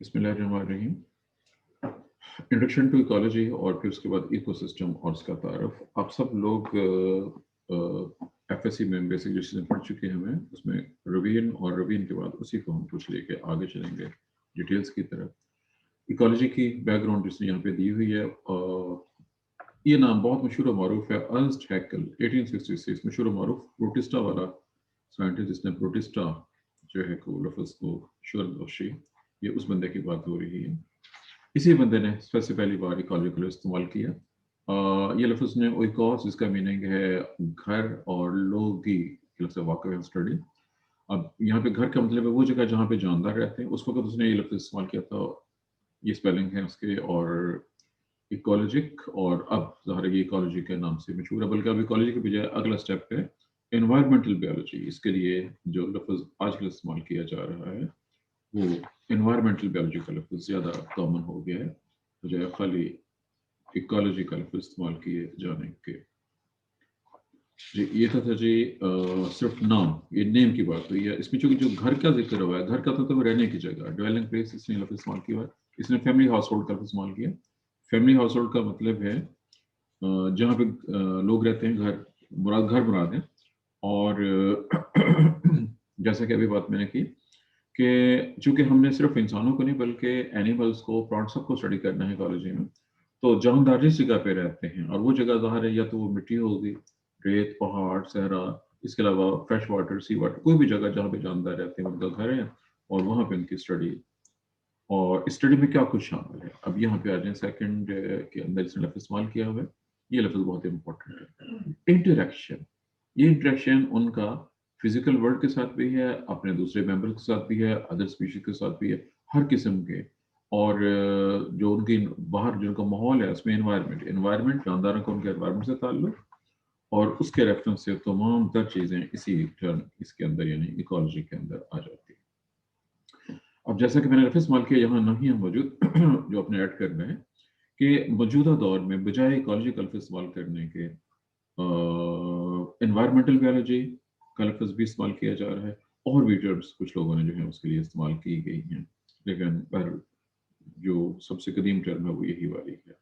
बिस्मिल्लाहिर्रहमानिर्रहीम। Introduction to ecology और फिर उसके बाद इकोसिस्टम और उसका तारफ। आप सब लोग एफएससी में बेसिक जो चीज़ें पढ़ चुके हैं हमें उसमें रवीन और रवीन के बाद उसी को हम कुछ लेके आगे चलेंगे डिटेल्स की तरफ। इकोलॉजी की बैकग्राउंड जिसने यहाँ पे दी हुई है, ये नाम बहुत मशहूर मारूफ है। अर्नस्ट हैकेल 1866 मशहूर मारूफ प्रोटिस्टा वाला साइंटिस्ट जिसने प्रोटिस्टा जो है को लफ्ज़ को शुरू बख्शी, ये उस बंदे की बात हो रही है। इसी बंदे ने सबसे पहली बार इकोलॉजी को इस्तेमाल किया। ये लफ्ज़ ने ओइकोस जिसका मीनिंग है घर और लोगी के लफ्ज़ वाक़ई है स्टडी। अब यहाँ पे घर का मतलब है वो जगह जहाँ पे जानदार रहते हैं। उस वक्त उसने ये लफ्ज़ इस्तेमाल किया था, ये स्पेलिंग है उसके, और इकोलॉजिक, और अब ज़ाहिर है इकोलॉजी के नाम से मशहूर है। बल्कि अब इकोलॉजी के बजाय अगला स्टेप है एनवायरमेंटल बायोलॉजी। इसके लिए जो लफ्ज़ आजकल इस्तेमाल किया जा रहा है वो एनवायरमेंटल बायोलॉजी का लफ्ज़ ज़्यादा कॉमन हो गया है बजाय खाली इकोलॉजी का लफ्ज़ इस्तेमाल किए जाने के। जी ये था जी सिर्फ नाम, ये नेम की बात हुई है। इसमें चूंकि जो घर का जिक्र हुआ है, घर का तो रहने की जगह, ड्वेलिंग प्लेस, इसने लफ्ज़ इस्तेमाल किया है। इसने फैमिली हाउस होल्ड का लफ्ज़ इस्तेमाल किया। फैमिली हाउस होल्ड का मतलब है जहाँ पे लोग रहते हैं, घर मुराद है। और जैसा कि अभी बात मैंने की कि चूंकि हमने सिर्फ इंसानों को नहीं बल्कि एनिमल्स को, प्लांट्स सबको स्टडी करना है इकोलॉजी में, तो जानदार जिस जगह पे रहते हैं और वो जगह ज़ाहिर है या तो वो मिट्टी होगी, रेत, पहाड़, सहरा, इसके अलावा फ्रेश वाटर, सी वाटर, कोई भी जगह जहाँ पे जानदार रहते हैं उनका घर है और वहाँ पे उनकी स्टडी। और स्टडी में क्या कुछ शामिल है, अब यहाँ पे आ जाए सेकंड के अंदर जिसने लफ्ज़ इस्तेमाल किया हुआ है। ये लफ्ज़ बहुत इंपॉर्टेंट है, इंटरेक्शन। ये इंटरेक्शन उनका फिजिकल वर्ल्ड के साथ भी है, अपने दूसरे मेंबर के साथ भी है, अदर स्पीशीज के साथ भी है, हर किस्म के। और जो उनकी बाहर जो उनका माहौल है उसमें एनवायरनमेंट जानदारों को उनके एनवायरनमेंट से ताल्लुक, और उसके रेफरेंस से तमाम तर चीज़ें इसी टर्म इसके अंदर यानी इकोलॉजी के अंदर आ जाती है। अब जैसा कि मैंने लफ्ज़ इस्तेमाल किया यहाँ नहीं है मौजूद जो अपने ऐड करना है कि मौजूदा दौर में बजाय इकोलॉजी का लफ्ज़ इस्तेमाल करने के एनवायरमेंटल बायोलॉजी का लफ्ज़ भी इस्तेमाल किया जा रहा है, और भी टर्म्स कुछ लोगों ने जो है उसके लिए इस्तेमाल की गई हैं, लेकिन पर जो सबसे कदीम टर्म है वो यही वाली है।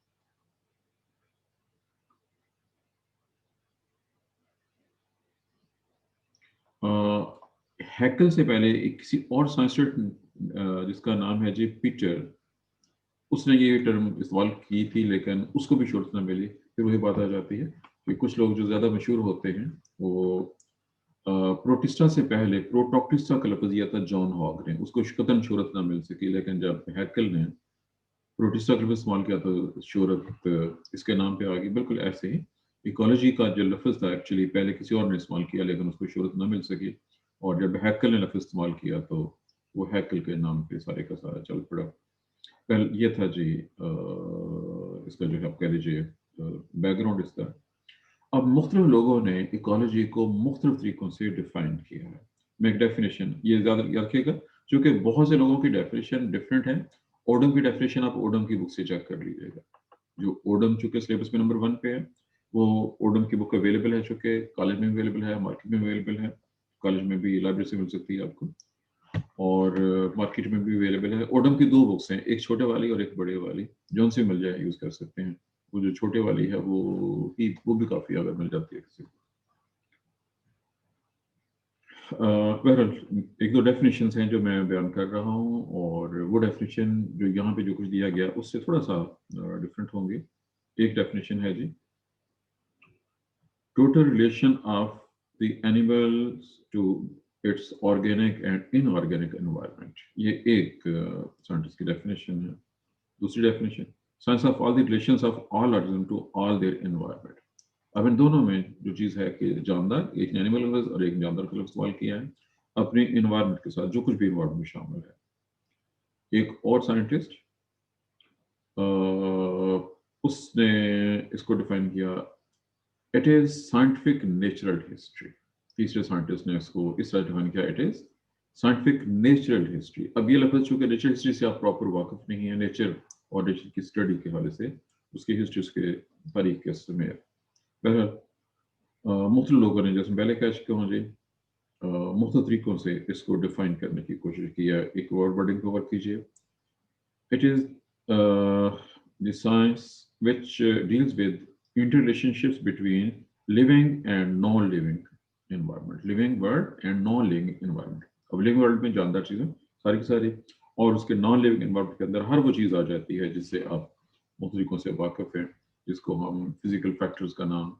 हैकल से पहले एक किसी और साइंटिस्ट जिसका नाम है जी पीटर, उसने ये टर्म इस्तेमाल की थी लेकिन उसको भी शोहरत न मिली। फिर वही बात आ जाती है कि कुछ लोग जो ज़्यादा मशहूर होते हैं वो प्रोटिस्टा से पहले प्रोटोक्टिस्टा का लफ्ज़ दिया था जॉन हॉग ने, उसको कतन शोहरत ना मिल सकी। लेकिन जब हैकल ने प्रोटिस्टा का लफ्ज़ इस्तेमाल किया तो शोहरत इसके नाम पे आ गई। बिल्कुल ऐसे ही इकोलॉजी का जो लफ्ज़ था एक्चुअली पहले किसी और ने इस्तेमाल किया लेकिन उसको शोहरत ना मिल सकी, और जब हैकल ने लफ्ज़ इस्तेमाल किया तो वो हैकल के नाम पे सारे का सारा चल पड़ा। कल ये था जी इसका जो है आप कह लीजिए बैकग्राउंड इसका। अब मुख्तलिफ लोगों ने इकोलॉजी को मुख्तलिफ तरीकों से डिफाइन किया है। मैं एक डेफिनेशन ये ज़्यादा याद रखिएगा क्योंकि बहुत से लोगों की डेफिनेशन डिफरेंट है। ओडम की डेफिनेशन आप ओडम की बुक से चेक कर लीजिएगा। जो ओडम चूंकि सिलेबस में नंबर 1 पे है, वो ओडम की बुक अवेलेबल है, चूंकि कॉलेज में अवेलेबल है, मार्केट में अवेलेबल है। कॉलेज में भी लाइब्रेरी से मिल सकती है आपको, और मार्केट में भी अवेलेबल है। ओडम की 2 बुक्स हैं, एक छोटे वाली और एक बड़े वाली, जौन से मिल जाए यूज़ कर सकते हैं। वो जो छोटे वाली है वो भी काफ़ी अगर मिल जाती है किसी को। बहरहाल एक दो डेफिनेशंस हैं जो मैं बयान कर रहा हूँ, और वो डेफिनेशन जो यहाँ पे जो कुछ दिया गया उससे थोड़ा सा डिफरेंट होंगे। एक डेफिनेशन है जी total relation of the animals to its organic and inorganic environment. ये एक साइंटिस्ट की डेफिनेशन है। दूसरी definition science of all the relations of all organism to all their environment. अब इन दोनों में जो चीज़ है कि जानदार, एक ने एनिमल लफ्ज़ और एक ने जानदार का लफ्ज़ इस्तेमाल किया है अपने इन्वायरमेंट के साथ, जो कुछ भी इन्वायरमेंट में शामिल है। एक और साइंटिस्ट उसने इसको डिफाइन किया, it is scientific natural history. तीसरे साइंटिस्ट ने इसको इस तरह डिफाइन किया, it is scientific natural history. अब ये लफ्ज़ चूंकि नेचुरल हिस्ट्री से आप प्रॉपर वाकिफ नहीं है, नेचर और नेचर की स्टडी के हवाले से उसकी हिस्ट्री, उसके तारीख के समेत। बहरहाल मुख्तलिफ लोगों ने, जैसे पहले कह चुके हूँ जी, मुख्तलिफ तरीकों से इसको डिफाइन करने की कोशिश की है। एक वर्ड वर्डिंग कवर कीजिए, It is the science which deals with interrelationships between living and non-living environment, living world and non-living environment. अब लिविंग वर्ल्ड में जानदार चीजें सारी की सारी, और उसके नॉन लिविंग एनवायरनमेंट के अंदर हर वो चीज आ जाती है जिससे आप मुख्तलिफ तरीकों से वाकिफ हैं, जिसको हम फिजिकल फैक्टर्स का नाम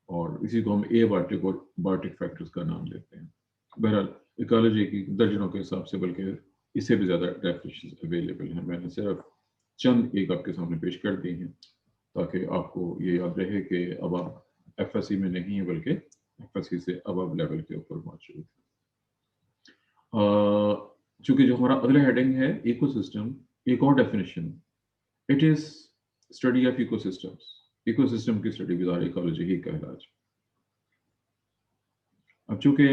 और इसी को हम एबायोटिक और बायोटिक फैक्टर्स का नाम देते हैं। बहरहाल इकोलॉजी की दर्जनों के हिसाब से, बल्कि इससे भी ज़्यादा डेफिनेशंस अवेलेबल हैं। मैंने सिर्फ चंद एक आपके सामने पेश कर दी हैं ताकि आपको ये याद रहे कि अब आप एफएससी में नहीं है बल्कि एफएससी से अब लेवल के ऊपर मौजूद है। चूंकि जो हमारा अगला हेडिंग है इकोसिस्टम, एक और definition, it is study of ecosystems, ecosystem की स्टडी विद इकोलॉजी ही कहलाज। अब चूंकि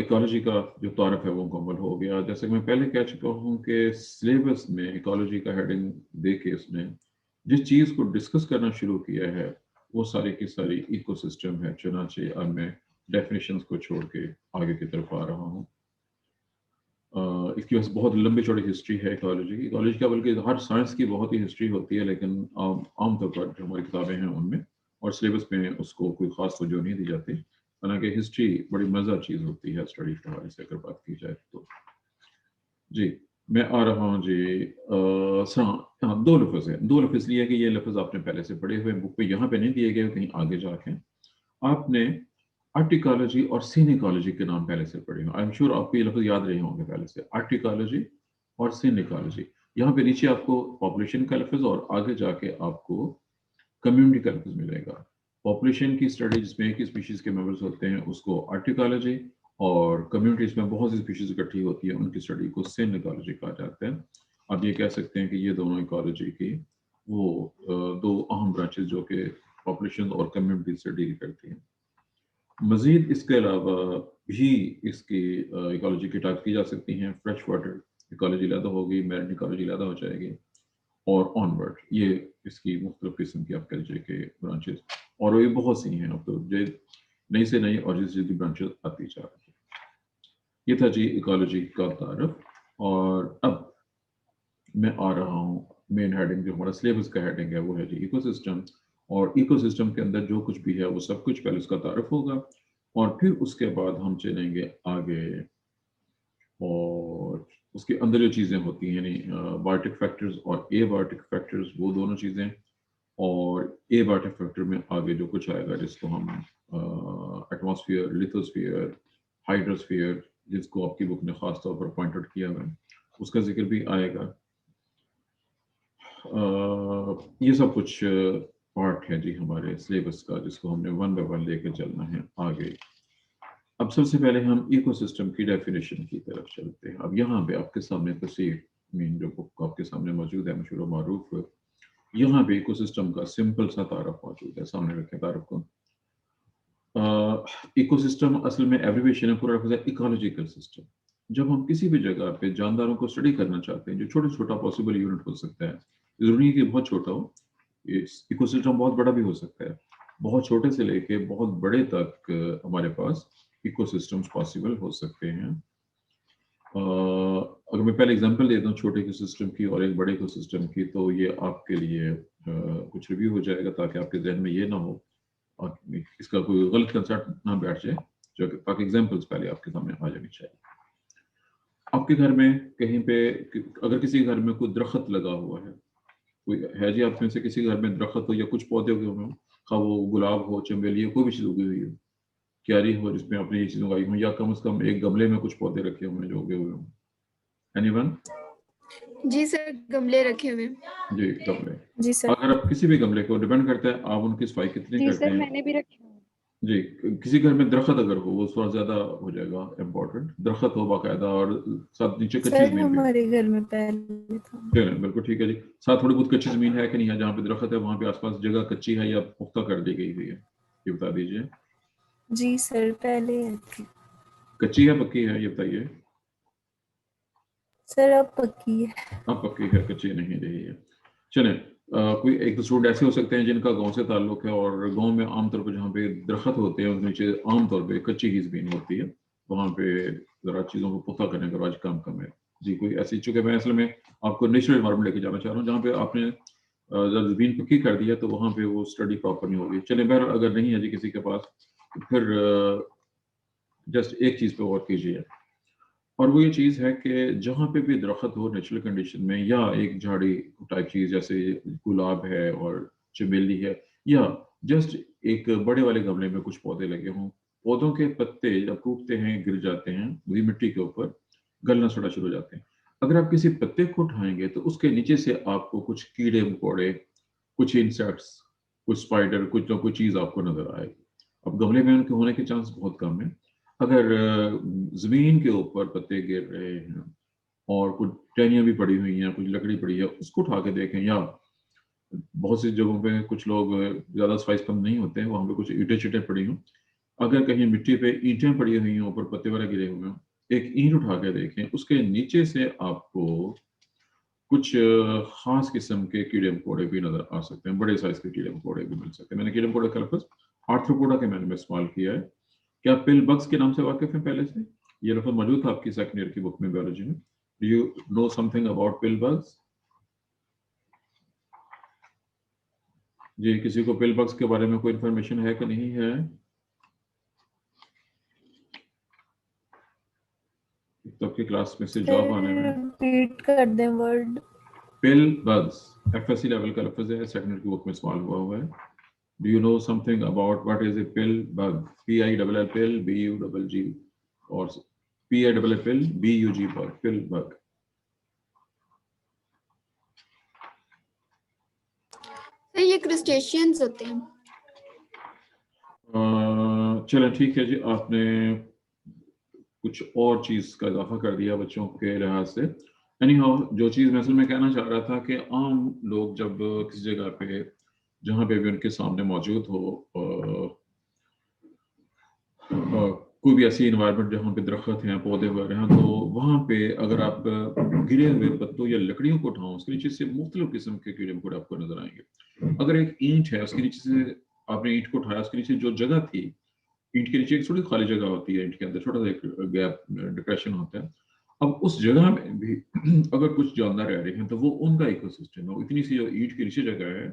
इकोलॉजी का जो तारफ है वो मुकम्मल हो गया, जैसे कि मैं पहले कह चुका हूँ कि सिलेबस में इकोलॉजी का हेडिंग दे के उसने जिस चीज़ को डिस्कस करना शुरू किया है वो सारी की सारी इकोसिस्टम है। चुनाचे अब मैं डेफिनेशंस को छोड़ के आगे की तरफ आ रहा हूँ। इसकी वजह से बहुत लंबी चौड़ी हिस्ट्री है इकोलॉजी का, बल्कि हर साइंस की बहुत ही हिस्ट्री होती है, लेकिन आमतौर पर जो हमारी किताबें हैं उनमें और सिलेबस में उसको कोई ख़ास तवज्जो नहीं दी जाती। हालांकि हिस्ट्री बड़ी मज़ेदार चीज़ होती है स्टडी के हवाले से अगर बात की जाए तो। जी मैं आ रहा हूँ जी। हाँ, दो लफ्ज़ है, दो लफ्ज़ लिए कि ये लफ्ज़ आपने पहले से पढ़े हुए बुक पे यहाँ पे नहीं दिए गए, कहीं आगे जाके आपने आर्टिकोलॉजी और सिनिकोलॉजी के नाम पहले से पढ़े हो। आई एम श्योर आपको ये लफ्ज़ याद रहे होंगे पहले से, आर्टिकोलॉजी और सिनिकोलॉजी। यहाँ पे नीचे आपको पॉपुलेशन का लफ्ज़ और आगे जाके आपको कम्युनिटी का लफ्ज़ मिलेगा। पॉपुलेशन की स्टडी जिसमें एक ही स्पीशीज़ के मेंबर्स होते हैं उसको आर्टिकोलॉजी, और कम्युनिटीज़ में बहुत सी स्पीशीज़ इकट्ठी होती है उनकी स्टडी को सिनिकोलॉजी कहा जाता है। आप ये कह सकते हैं कि ये दोनों इकोलॉजी की वो दो अहम ब्रांचेस जो कि पॉपुलेशन और कम्युनिटी से डील करती हैं। मज़ीद इसके अलावा भी इसकी इकोलॉजी की टाइप की जा सकती हैं। फ्रेश वाटर इकोलॉजी ज़्यादा होगी, मैरीन इकोलॉजी ज़्यादा हो जाएगी, और ऑनवर्ड ये इसकी मुख्तलिफ किस्म की आप कह लीजिए कि ब्रांचेस, और ये बहुत सी हैं। अब तो नई से नई और जिस ब्रांचेस आती जा रही है। ये था जी इकोलॉजी का तारफ, और अब मैं आ रहा हूँ मेन हेडिंग, जो हमारा सिलेबस का हेडिंग है वो है जी इकोसिस्टम। और इकोसिस्टम के अंदर जो कुछ भी है वो सब कुछ पहले उसका तारफ होगा, और फिर उसके बाद हम चलेंगे आगे और उसके अंदर जो चीज़ें होती हैं, यानी बायोटिक फैक्टर्स और एबायोटिक फैक्टर्स, वो दोनों चीज़ें, और एबायोटिक फैक्टर में आगे जो कुछ आएगा जिसको हम एटमॉस्फेयर, लिथोस्फीयर, हाइड्रोस्फीयर, जिसको आपकी बुक ने खास तौर पर पॉइंट आउट किया है, उसका जिक्र भी आएगा। ये सब कुछ पार्ट है जी हमारे सिलेबस का, जिसको हमने वन बाय वन लेकर चलना है आगे। अब सबसे पहले हम इकोसिस्टम की डेफिनेशन की तरफ चलते हैं। अब यहाँ पे आपके सामने तस्वीर मेन जो बुक आपके सामने मौजूद है, मशहूर मारूफ, यहाँ पे इकोसिस्टम का सिंपल सा तारफ मौजूद है, सामने रखें तारफ को। इकोसिस्टम असल में एब्रिविएशन है, पूरा लफ्ज़ है इकोलॉजिकल सिस्टम। जब हम किसी भी जगह पे जानदारों को स्टडी करना चाहते हैं, जो छोटा पॉसिबल यूनिट हो सकता है, जरूरी है कि बहुत छोटा हो, इकोसिस्टम बहुत बड़ा भी हो सकता है। बहुत छोटे से लेके बहुत बड़े तक हमारे पास इकोसिस्टम्स पॉसिबल हो सकते हैं। अगर मैं पहले एग्जांपल दे दूं छोटे इकोसिस्टम की और एक बड़े इकोसिस्टम की, तो ये आपके लिए कुछ रिव्यू हो जाएगा, ताकि आपके जहन में ये ना हो और इसका कोई गलत कंसेप्ट ना बैठ जाए, जो ताकि एग्जांपल्स पहले आपके सामने आ जानी चाहिए। आपके घर में कहीं पे अगर किसी घर में कोई दरख्त लगा हुआ है, कोई है जी आप में से किसी घर में दरख्त हो या कुछ पौधे उगे हुए हो, खा वो गुलाब हो, चमेली हो, कोई भी चीज़ उगी हुई हो, क्यारी हो जिसमें आपने ये चीज़ उगाई हो, या कम से कम एक गमले में कुछ पौधे रखे हुए हैं जो उगे हुए हों। एनीवन? जी सर, गमले रखे हुए। जी गमले। जी सर। अगर आप किसी भी गमले को, डिपेंड करता है आप उनकी सफाई कितनी जी करते सर, हैं। मैंने भी रखे हुए। जी, किसी घर में दरख्त अगर हो वो थोड़ा ज़्यादा हो जाएगा इम्पोर्टेंट, दरख्त हो बाकायदा और साथ नीचे कच्ची सर ज़मीन पे। हमारे घर में पहले था। चलिए बिल्कुल ठीक है जी। साथ थोड़ी बहुत कच्ची ज़मीन है कि नहीं है, जहाँ पे दरख्त है वहाँ पे आसपास जगह कच्ची है या पुख्ता कर दी गई हुई है, ये बता दीजिए। जी सर, पहले थी। कच्ची है पक्की है ये बताइए। सर अब पक्की है। अब पक्की है, कच्ची नहीं रही है। चलें, कोई एक दो स्टूडेंट ऐसे हो सकते हैं जिनका गांव से ताल्लुक है, और गांव में आमतौर पर जहाँ पे दरख्त होते हैं उनके नीचे आमतौर पे कच्ची ही ज़मीन होती है, वहाँ पे ज़रा चीज़ों को पुख्ता करने का रवाज कम है। जी कोई ऐसी, चूंकि मैं असल में आपको नेचुरल एनवायरनमेंट लेके जाना चाह रहा हूँ जहाँ पे आपने जब ज़मीन पक्की कर दिया तो वहाँ पे वो स्टडी प्रॉपर नहीं होगी। चलिए बहर अगर नहीं है जी किसी के पास, तो फिर जस्ट एक चीज़ पे गौर कीजिए, और वो ये चीज़ है कि जहाँ पे भी दरख्त हो नेचुरल कंडीशन में, या एक झाड़ी टाइप चीज़ जैसे गुलाब है और चमेली है, या जस्ट एक बड़े वाले गमले में कुछ पौधे लगे हों, पौधों के पत्ते जब टूटते हैं गिर जाते हैं वही मिट्टी के ऊपर, गलना छोड़ा शुरू हो जाते हैं। अगर आप किसी पत्ते को उठाएंगे तो उसके नीचे से आपको कुछ कीड़े मकोड़े, कुछ इंसेक्ट्स, कुछ स्पाइडर, कुछ ना कुछ चीज़ आपको नजर आएगी। अब गमले में उनके होने के चांस बहुत कम है। अगर जमीन के ऊपर पत्ते गिर रहे हैं और कुछ टहनियाँ भी पड़ी हुई हैं, कुछ लकड़ी पड़ी है, उसको उठा के देखें, या बहुत सी जगहों पे कुछ लोग ज़्यादा सफाई पसंद नहीं होते हैं, वहाँ पे कुछ ईंटें चिटें पड़ी हों, अगर कहीं मिट्टी पे ईंटें पड़ी हुई हों, ऊपर पत्ते वगैरह गिरे हुए हों, एक ईंट उठा के देखें, उसके नीचे से आपको कुछ खास किस्म के कीड़े मकोड़े भी नजर आ सकते हैं, बड़े साइज के कीड़े मकोड़े भी मिल सकते हैं। मैंने कीड़े मकोड़े का लफ्ज़ आर्थ्रोपोडा के मैंने में इस्तेमाल किया है। क्या पिल बग्स के नाम से वाकिफ हैं पहले से? ये लफ्ज़ मौजूद था आपकी सेकंड ईयर की बुक में बायोलॉजी में। Do you know something about pill bugs? जी, किसी को पिल बग्स के बारे में कोई इन्फॉर्मेशन है कि नहीं है? तो आपकी क्लास में से जॉब आने में। रिपीट कर दें वर्ड। पिल बग्स एफएससी लेवल का लफ्ज़ है, सेकंड ईयर की बुक में इस्तेमाल हुआ है। Do you know something about what is a pill bug? P-I-L-L pill, B-U-G-G, or P-I-L-L pill, B-U-G bug, pill bug. Sir ये क्रस्टेशियंस होते हैं। चलें ठीक है जी, आपने कुछ और चीज़ का इजाफा कर दिया बच्चों के लिहाज से। एनीहाउ, जो चीज़ मैं असल में कहना चाह रहा था कि आम लोग जब किसी जगह पे जहाँ पे भी उनके सामने मौजूद हो कोई भी ऐसी इन्वायरमेंट जहाँ पे दरख्त हैं, पौधे वगैरह हैं, तो वहाँ पे अगर आप गिरे हुए पत्तों या लकड़ियों को उठाओ, उसके नीचे से मुख्तलिफ किस्म के कीड़े मकोड़े आपको नजर आएंगे। अगर एक ईंट है, उसके नीचे से आपने ईंट को उठाया, उसके नीचे जो जगह थी, ईंट के नीचे एक थोड़ी खाली जगह होती है, ईंट के अंदर छोटा सा एक गैप, डिप्रेशन होता है। अब उस जगह में भी अगर कुछ जानवर रह रहे हैं तो वो उनका इकोसिस्टम है। इतनी सी जो ईंट के नीचे जगह है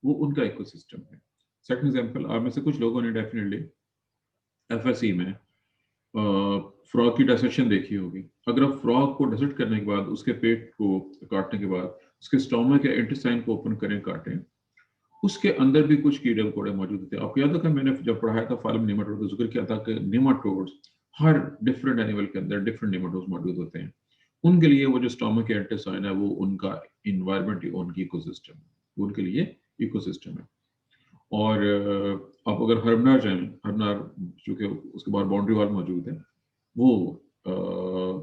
वो उनका इकोसिस्टम है। सेकंड एग्जांपल, आप में से कुछ लोगों ने डेफिनेटली एफएससी में फ्रॉग की डायसेक्शन देखी होगी। अगर आप फ्रॉग को डायसेक्ट करने के बाद, उसके पेट को काटने के बाद उसके स्टोमक या इंटेस्टाइन को ओपन करें, काटें, उसके अंदर भी कुछ कीड़े मकोड़े मौजूद होते हैं। आपको याद होगा मैंने जब पढ़ाया था फाइलम नेमाटोड का जिक्र किया था कि नेमाटोड्स हर डिफरेंट एनिमल के अंदर डिफरेंट नेमाटोड्स मौजूद होते हैं। उनके लिए वो जो स्टोमक या इंटेस्टाइन है वो उनका इन्वायरमेंट, उनकी इकोसिस्टम, उनके लिए इकोसिस्टम है। और आप अगर हरमनार जाएं, हरमनार चूंकि उसके बाद बाउंड्री वाल मौजूद है, वो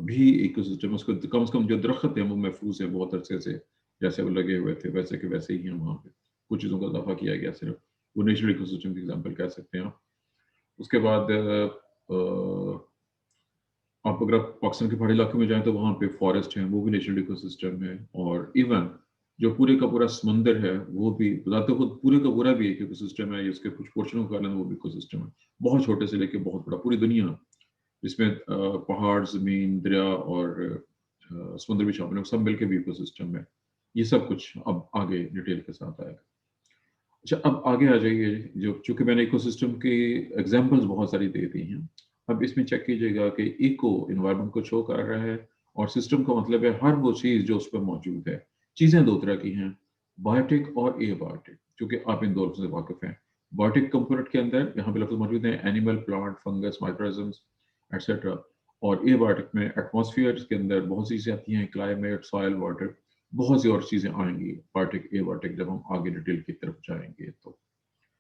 भी इकोसिस्टम, उसको कम से कम जो दरख्त है वो महफूज है बहुत अरसे से, जैसे वो लगे हुए थे वैसे के वैसे ही हैं वहाँ पे। कुछ चीज़ों का इजाफा किया गया सिर्फ, वो नेचुरल इकोसिस्टम की एग्जांपल कह सकते हैं आप। उसके बाद आप अगर आप पाकिस्तान के पहाड़ी इलाके में जाएं तो वहाँ पे फॉरेस्ट है, वो भी नेचुरल इकोसिस्टम है। और इवन जो पूरे का पूरा समंदर है वो भी बताते खुद पूरे का पूरा भी एक इकोसिस्टम है, उसके कुछ पोर्शनों का वो भी इकोसिस्टम है। बहुत छोटे से लेके बहुत बड़ा, पूरी दुनिया जिसमें पहाड़, जमीन, दरिया और समुद्र भी शामिल है, सब मिलके भी इकोसिस्टम है। ये सब कुछ अब आगे डिटेल के साथ आएगा। अच्छा, अब आगे आ जाइए, जो चूंकि मैंने इकोसिस्टम की एग्जांपल्स बहुत सारी दे दी हैं, अब इसमें चेक कीजिएगा कि इको इन्वायरमेंट को शो कर रहा है, और सिस्टम का मतलब है हर वो चीज़ जो उस पर मौजूद है। चीज़ें दो तरह की हैं, बायोटिक और एबायोटिक, क्योंकि आप इन दो से वाकिफ हैं। बायोटिक कंपोनेंट के अंदर यहाँ पे लफ्ज़ मौजूद हैं एनिमल, प्लांट, फंगस, माइक्रोऑर्गेनिज्म्स एटसेट्रा। और एबायोटिक में एटमॉस्फेयर के अंदर बहुत सी चीज़ें आती हैं, क्लाइमेट, सॉइल, वाटर, बहुत सी और चीज़ें आएंगी बायोटिक, एबायोटिक, जब हम आगे डिटेल की तरफ जाएंगे। तो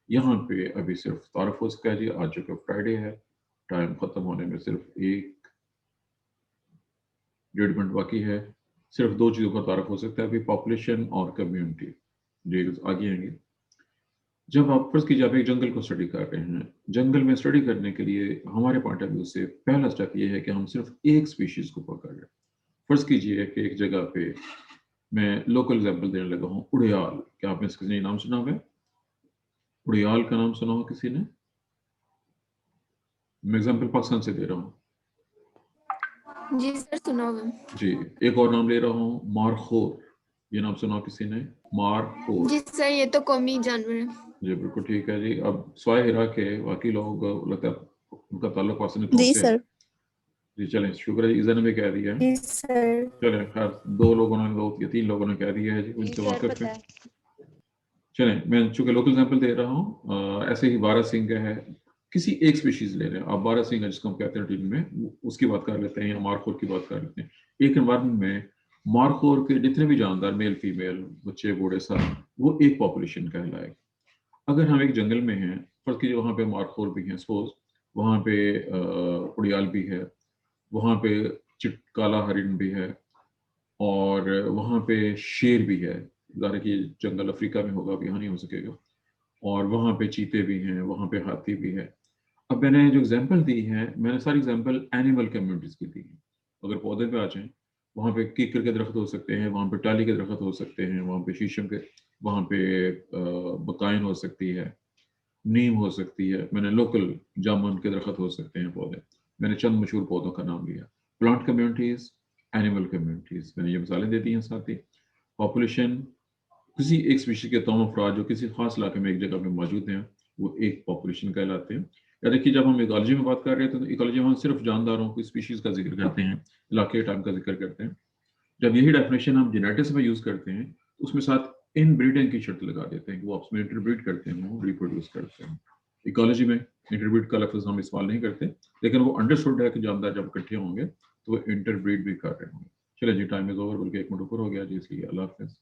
यहाँ पे अभी सिर्फ तारुफ हो सकता है जी, आज जो फ्राइडे है, टाइम खत्म होने में सिर्फ 1-1.5 मिनट बाकी है। सिर्फ दो चीज़ों का तारुफ हो सकता है अभी, पॉपुलेशन और कम्युनिटी। जी आगे आएंगे। जब आप फर्ज कीजिए आप एक जंगल को स्टडी कर रहे हैं, जंगल में स्टडी करने के लिए हमारे पॉइंट ऑफ व्यू से पहला स्टेप ये है कि हम सिर्फ एक स्पीशीज को पकड़ लें। फर्ज कीजिए कि एक जगह पे, मैं लोकल एग्जाम्पल देने लगा हूँ, उड़ियाल। क्या आपने इसका नाम सुना हुआ है? उड़ियाल का नाम सुना हो किसी ने? मैं एग्जाम्पल पाकिस्तान से दे रहा हूँ। जी सर सुना हुआ है। जी, एक और नाम ले रहा हूँ, मारखोर। ये नाम सुना किसी ने? मारखोर। जी सर ये तो कौमी जानवर है। जी बिल्कुल ठीक है जी। अब स्वाय हिरा के बाकी लोग लगता है उनका ताल्लुक वासन कौम जी से है। सर। जी चलें, शुक्र है जी, ईज़ा ने भी कह दिया है। जी सर। चलें, खैर 2 लोगों ने, 2 या 3 लोगों ने कह दिया है जी, जी उनसे सर वाकिफ पता है। है। चलें, मैं चूंकि लोकल एग्जाम्पल दे रहा हूँ, ऐसे ही बारहसिंगा है, किसी एक स्पीशीज ले रहे हैं आप, बारहसिंगा जिसको हम कहते हैं टीम में, उसकी बात कर लेते हैं या मारखोर की बात कर लेते हैं। एक एनवायरमेंट में मारखोर के जितने भी जानदार, मेल फीमेल, बच्चे बूढ़े सब, वो एक पॉपुलेशन कहलाएगी। अगर हम एक जंगल में हैं, फर्ज कीजिए वहाँ पे मारखोर भी हैं, सपोज वहाँ पे उड़ियाल भी है, वहाँ पे काला हरिन भी है, और वहाँ पे शेर भी है। ज़ाहिर है कि जंगल अफ्रीका में होगा, अब यहाँ नहीं हो सकेगा। और वहाँ पे चीते भी हैं, वहाँ पे हाथी भी है। अब मैंने जो एग्जांपल दी है, मैंने सारी एग्जांपल एनिमल कम्युनिटीज़ की दी है। अगर पौधे पे आ जाएँ, वहाँ पे कीकर के दरख्त हो सकते हैं, वहाँ पे टाली के दरख्त हो सकते हैं, वहाँ पे शीशम के, वहाँ पे बकाइन हो सकती है, नीम हो सकती है, मैंने लोकल जामुन के दरख्त हो सकते हैं पौधे। मैंने चंद मशहूर पौधों का नाम लिया। प्लांट कम्युनिटीज़, एनिमल कम्युनिटीज़, मैंने ये मिसालें दे दी हैं। साथ ही पॉपुलेशन, किसी एक स्पीशीज के तमाम अफराद जो किसी खास इलाके में एक जगह पे मौजूद हैं, वो एक पॉपुलेशन कहलाते हैं। या देखिए, जब हम इकोलॉजी में बात कर रहे थे तो इकोलॉजी में हम सिर्फ जानदारों की स्पीशीज का जिक्र करते हैं, इलाके टाइम का जिक्र करते हैं। जब यही डेफिनेशन हम जेनेटिक्स में यूज़ करते हैं तो उसमें साथ इन ब्रीडिंग की शर्त लगा देते हैं कि वो आपस में इंटरब्रीड करते हैं, वो रिप्रोड्यूस करते हैं। इकोलॉजी में इंटरब्रीड का लफ्ज़ हम इस्तेमाल नहीं करते, लेकिन वो अंडरस्टूड है कि जानदार जब इकट्ठे होंगे तो वो इंटरब्रीड भी कर रहे होंगे। चलिए जी, टाइम इज़ ओवर, बल्कि 1 मिनट ऊपर हो गया जी, इसलिए अल्लाह हाफ़िज़।